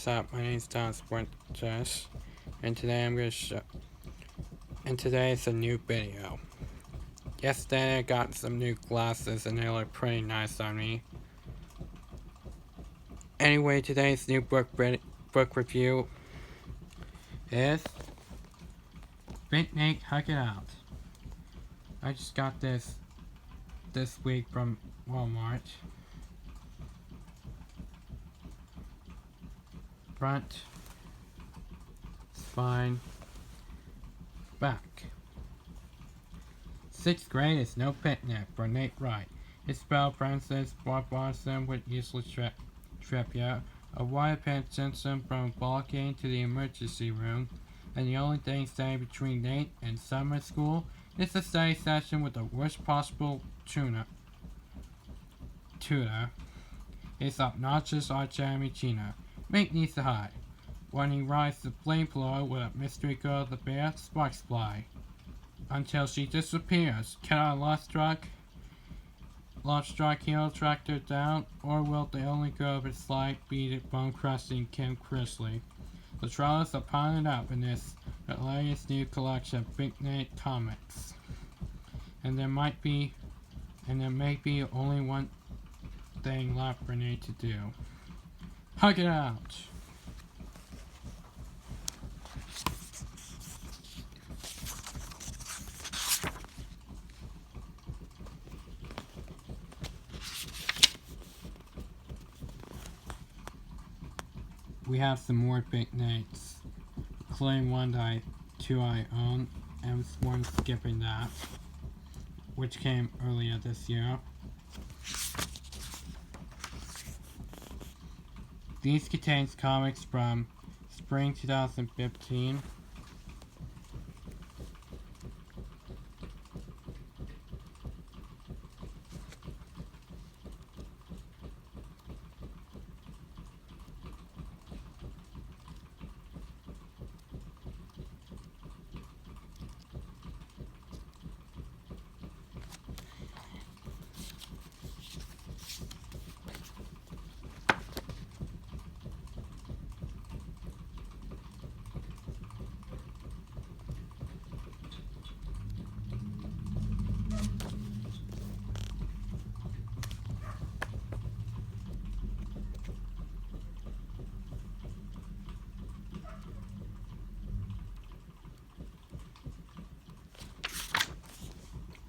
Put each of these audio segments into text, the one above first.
what's up? My name's Don Jess, and today I'm gonna and today is a new video. Yesterday I got some new glasses and they look pretty nice on me. Anyway, today's new book review is Picnic Hug It Out. I just got this week from Walmart. Front, spine, back. 6th grade is no picnic for Nate Wright. Isabel Francis Watson with useless trivia. A wide pen sends him from a ball game to the emergency room, and the only thing standing between Nate and summer school is a study session with the worst possible tutor. His obnoxious arch enemy Gina. Nate needs to hide. When he rides the flamethrower with a mystery girl, the bear sparks fly. Until she disappears. Can our lost truck hero track her down? Or will the only girl of its life be the bone-crushing Kim Chrisley? The trailers are piling up in this hilarious new collection of Big Nate comics. And there may be only one thing left for Nate to do. Hug it out! We have some more Big Nates, including two I own, and one skipping that, which came earlier this year. These contains comics from spring 2015.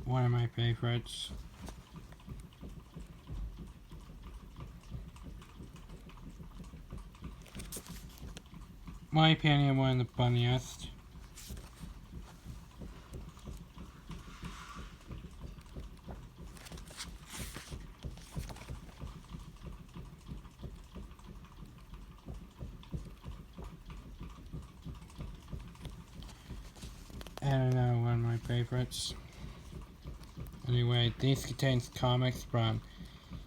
One of my favorites. My opinion, one of the funniest. And another one of my favorites. Anyway, these contains comics from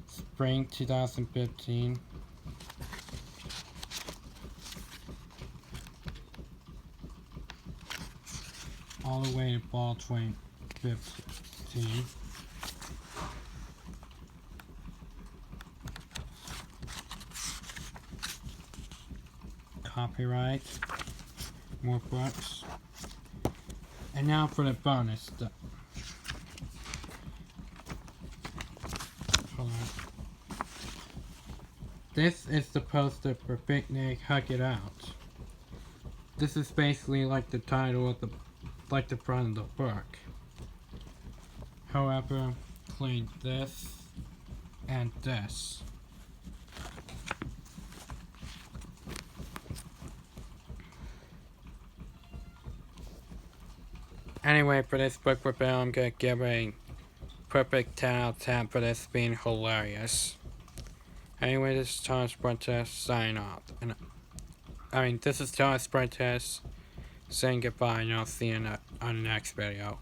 spring 2015. All the way to fall 2015. Copyright. More books. And now for the bonus stuff. This is the poster for Picnic Hug It Out. This is basically like the title of the front of the book. However, including this and this. Anyway, for this book review, I'm gonna give a perfect 10 out of 10 for this being hilarious. Anyway, this is Thomas Prentice signing off. This is Thomas Prentice saying goodbye, and I'll see you on the next video.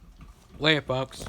Later, folks.